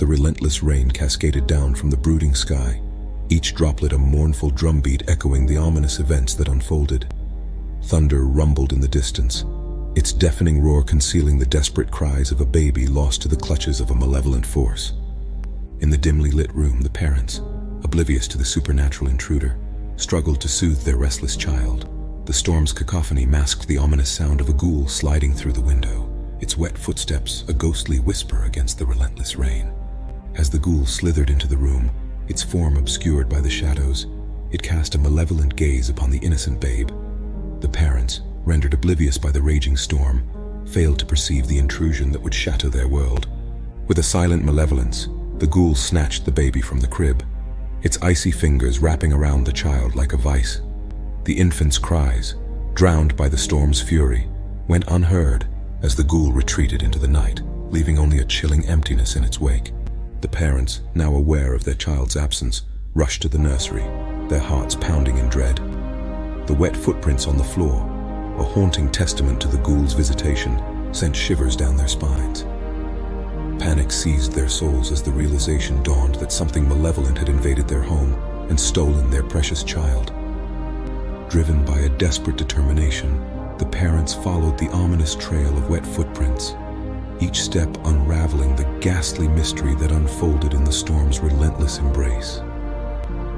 The relentless rain cascaded down from the brooding sky, each droplet a mournful drumbeat echoing the ominous events that unfolded. Thunder rumbled in the distance, its deafening roar concealing the desperate cries of a baby lost to the clutches of a malevolent force. In the dimly lit room, the parents, oblivious to the supernatural intruder, struggled to soothe their restless child. The storm's cacophony masked the ominous sound of a ghoul sliding through the window, its wet footsteps a ghostly whisper against the relentless rain. As the ghoul slithered into the room, its form obscured by the shadows, it cast a malevolent gaze upon the innocent babe. The parents, rendered oblivious by the raging storm, failed to perceive the intrusion that would shatter their world. With a silent malevolence, the ghoul snatched the baby from the crib, its icy fingers wrapping around the child like a vice. The infant's cries, drowned by the storm's fury, went unheard as the ghoul retreated into the night, leaving only a chilling emptiness in its wake. The parents, now aware of their child's absence, rushed to the nursery, their hearts pounding in dread. The wet footprints on the floor, a haunting testament to the ghoul's visitation, sent shivers down their spines. Panic seized their souls as the realization dawned that something malevolent had invaded their home and stolen their precious child. Driven by a desperate determination, the parents followed the ominous trail of wet footprints, each step unraveling the ghastly mystery that unfolded in the storm's relentless embrace.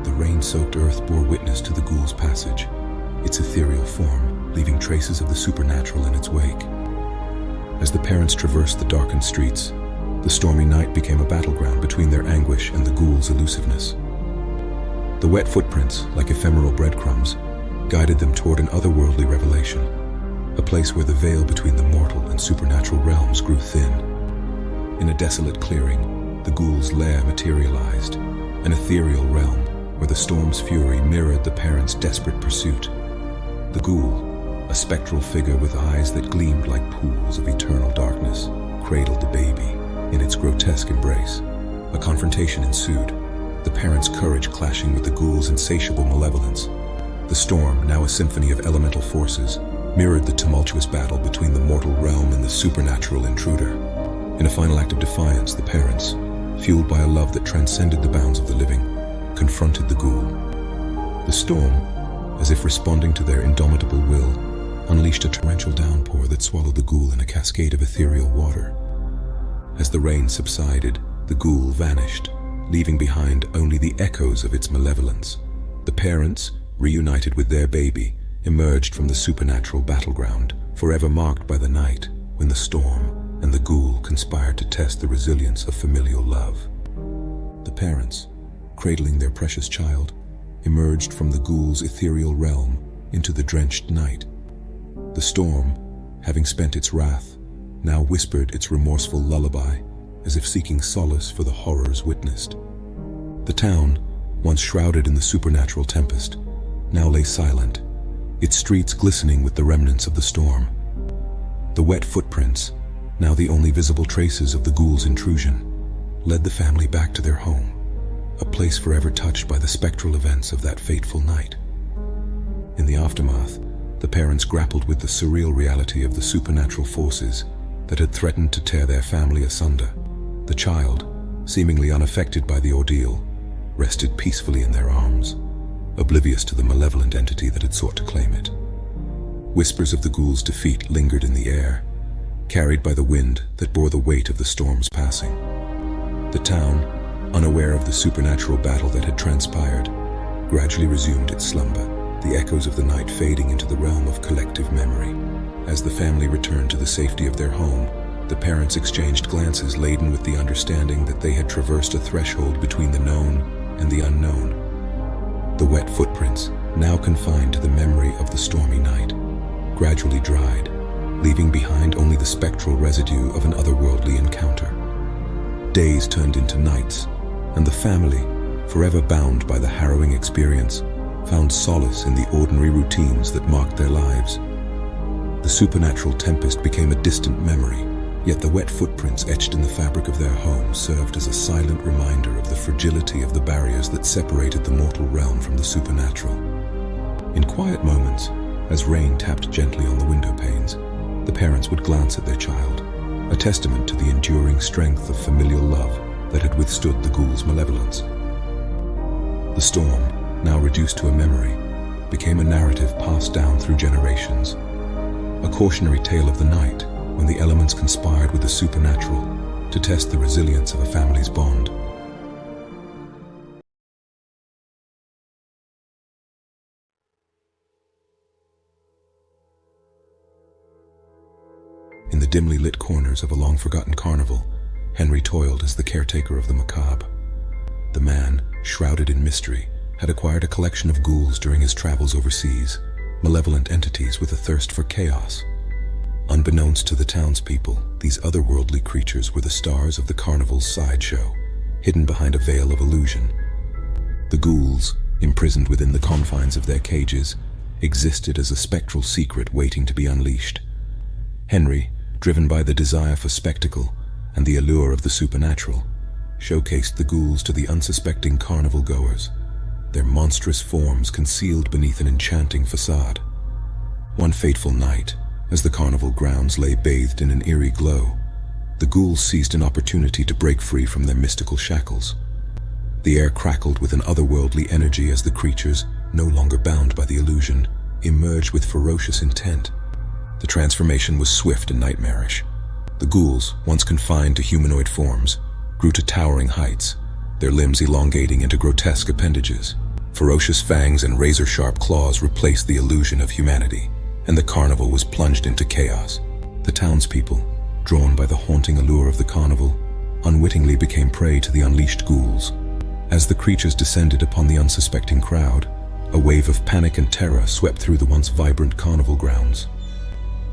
The rain-soaked earth bore witness to the ghoul's passage, its ethereal form leaving traces of the supernatural in its wake. As the parents traversed the darkened streets, the stormy night became a battleground between their anguish and the ghoul's elusiveness. The wet footprints, like ephemeral breadcrumbs, guided them toward an otherworldly revelation, a place where the veil between the mortal and supernatural realms grew thin. In a desolate clearing, the ghoul's lair materialized, an ethereal realm where the storm's fury mirrored the parents' desperate pursuit. The ghoul, a spectral figure with eyes that gleamed like pools of eternal darkness, cradled the baby in its grotesque embrace. A confrontation ensued, the parents' courage clashing with the ghoul's insatiable malevolence. The storm, now a symphony of elemental forces, mirrored the tumultuous battle between the mortal realm and the supernatural intruder. In a final act of defiance, the parents, fueled by a love that transcended the bounds of the living, confronted the ghoul. The storm, as if responding to their indomitable will, unleashed a torrential downpour that swallowed the ghoul in a cascade of ethereal water. As the rain subsided, the ghoul vanished, leaving behind only the echoes of its malevolence. The parents, reunited with their baby, emerged from the supernatural battleground, forever marked by the night when the storm and the ghoul conspired to test the resilience of familial love. The parents, cradling their precious child, emerged from the ghoul's ethereal realm into the drenched night. The storm, having spent its wrath, now whispered its remorseful lullaby, as if seeking solace for the horrors witnessed. The town, once shrouded in the supernatural tempest, now lay silent, its streets glistening with the remnants of the storm. The wet footprints, now the only visible traces of the ghoul's intrusion, led the family back to their home, a place forever touched by the spectral events of that fateful night. In the aftermath, the parents grappled with the surreal reality of the supernatural forces that had threatened to tear their family asunder. The child, seemingly unaffected by the ordeal, rested peacefully in their arms, oblivious to the malevolent entity that had sought to claim it. Whispers of the ghoul's defeat lingered in the air, carried by the wind that bore the weight of the storm's passing. The town, unaware of the supernatural battle that had transpired, gradually resumed its slumber, the echoes of the night fading into the realm of collective memory. As the family returned to the safety of their home, the parents exchanged glances laden with the understanding that they had traversed a threshold between the known and the unknown. The wet footprints, now confined to the memory of the stormy night, gradually dried, leaving behind only the spectral residue of an otherworldly encounter. Days turned into nights, and the family, forever bound by the harrowing experience, found solace in the ordinary routines that marked their lives. The supernatural tempest became a distant memory, yet the wet footprints etched in the fabric of their home served as a silent reminder of the fragility of the barriers that separated the mortal realm from the supernatural. In quiet moments, as rain tapped gently on the window panes, the parents would glance at their child, a testament to the enduring strength of familial love that had withstood the ghouls' malevolence. The storm, now reduced to a memory, became a narrative passed down through generations, a cautionary tale of the night when the elements conspired with the supernatural to test the resilience of a family's bond. In the dimly lit corners of a long-forgotten carnival, Henry toiled as the caretaker of the macabre. The man, shrouded in mystery, had acquired a collection of ghouls during his travels overseas, malevolent entities with a thirst for chaos. Unbeknownst to the townspeople, these otherworldly creatures were the stars of the carnival's sideshow, hidden behind a veil of illusion. The ghouls, imprisoned within the confines of their cages, existed as a spectral secret waiting to be unleashed. Henry, driven by the desire for spectacle and the allure of the supernatural, showcased the ghouls to the unsuspecting carnival goers, their monstrous forms concealed beneath an enchanting facade. One fateful night, as the carnival grounds lay bathed in an eerie glow, the ghouls seized an opportunity to break free from their mystical shackles. The air crackled with an otherworldly energy as the creatures, no longer bound by the illusion, emerged with ferocious intent. The transformation was swift and nightmarish. The ghouls, once confined to humanoid forms, grew to towering heights, their limbs elongating into grotesque appendages. Ferocious fangs and razor-sharp claws replaced the illusion of humanity, and the carnival was plunged into chaos. The townspeople, drawn by the haunting allure of the carnival, unwittingly became prey to the unleashed ghouls. As the creatures descended upon the unsuspecting crowd, a wave of panic and terror swept through the once vibrant carnival grounds.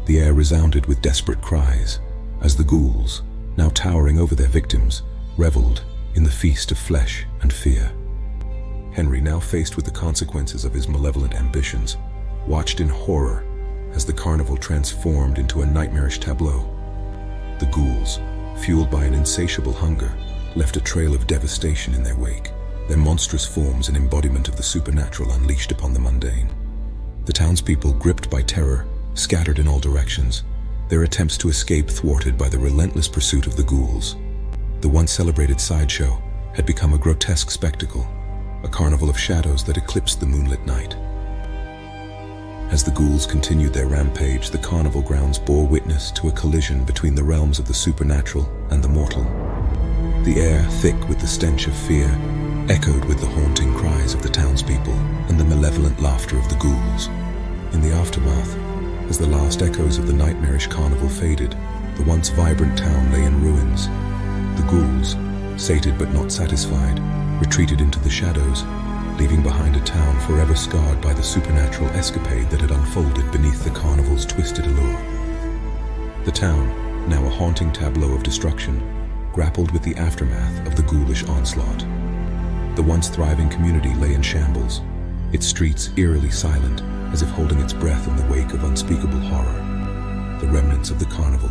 The air resounded with desperate cries, as the ghouls, now towering over their victims, reveled in the feast of flesh and fear. Henry, now faced with the consequences of his malevolent ambitions, watched in horror as the carnival transformed into a nightmarish tableau. The ghouls, fueled by an insatiable hunger, left a trail of devastation in their wake, their monstrous forms an embodiment of the supernatural unleashed upon the mundane. The townspeople, gripped by terror, scattered in all directions, their attempts to escape thwarted by the relentless pursuit of the ghouls. The once celebrated sideshow had become a grotesque spectacle, a carnival of shadows that eclipsed the moonlit night. As the ghouls continued their rampage, the carnival grounds bore witness to a collision between the realms of the supernatural and the mortal. The air, thick with the stench of fear, echoed with the haunting cries of the townspeople and the malevolent laughter of the ghouls. In the aftermath, as the last echoes of the nightmarish carnival faded, the once vibrant town lay in ruins. The ghouls, sated but not satisfied, retreated into the shadows, leaving behind a town forever scarred by the supernatural escapade that had unfolded beneath the carnival's twisted allure. The town, now a haunting tableau of destruction, grappled with the aftermath of the ghoulish onslaught. The once thriving community lay in shambles, its streets eerily silent, as if holding its breath in the wake of unspeakable horror. The remnants of the carnival,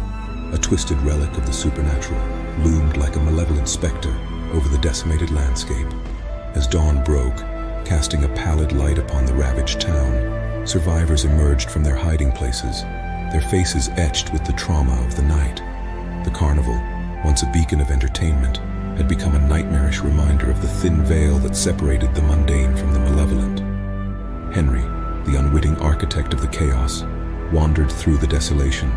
a twisted relic of the supernatural, loomed like a malevolent specter over the decimated landscape. As dawn broke, casting a pallid light upon the ravaged town, survivors emerged from their hiding places, their faces etched with the trauma of the night. The carnival, once a beacon of entertainment, had become a nightmarish reminder of the thin veil that separated the mundane from the malevolent. Henry, the unwitting architect of the chaos, wandered through the desolation,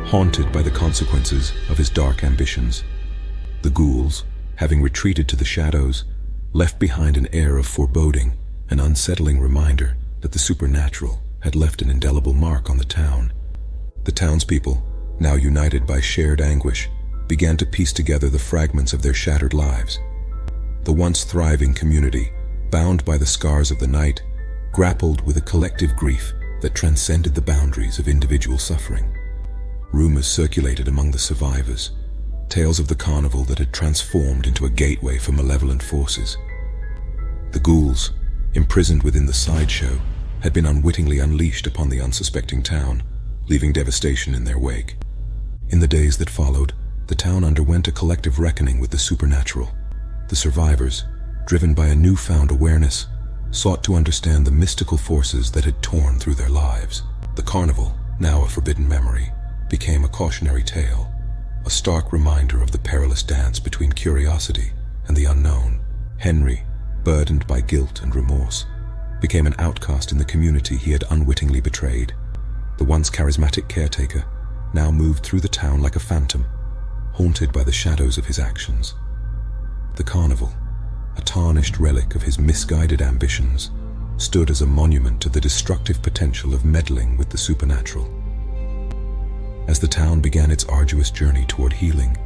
haunted by the consequences of his dark ambitions. The ghouls, having retreated to the shadows, left behind an air of foreboding, an unsettling reminder that the supernatural had left an indelible mark on the town. The townspeople, now united by shared anguish, began to piece together the fragments of their shattered lives. The once thriving community, bound by the scars of the night, grappled with a collective grief that transcended the boundaries of individual suffering. Rumors circulated among the survivors, tales of the carnival that had transformed into a gateway for malevolent forces. The ghouls, imprisoned within the sideshow, had been unwittingly unleashed upon the unsuspecting town, leaving devastation in their wake. In the days that followed, the town underwent a collective reckoning with the supernatural. The survivors, driven by a newfound awareness, sought to understand the mystical forces that had torn through their lives. The carnival, now a forbidden memory, became a cautionary tale, a stark reminder of the perilous dance between curiosity and the unknown. Henry, burdened by guilt and remorse, became an outcast in the community he had unwittingly betrayed. The once charismatic caretaker now moved through the town like a phantom, haunted by the shadows of his actions. The carnival, a tarnished relic of his misguided ambitions, stood as a monument to the destructive potential of meddling with the supernatural. As the town began its arduous journey toward healing,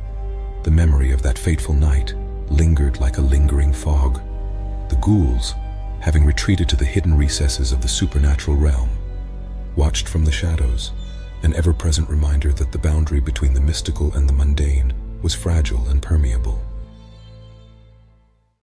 the memory of that fateful night lingered like a lingering fog. The ghouls, having retreated to the hidden recesses of the supernatural realm, watched from the shadows, an ever-present reminder that the boundary between the mystical and the mundane was fragile and permeable.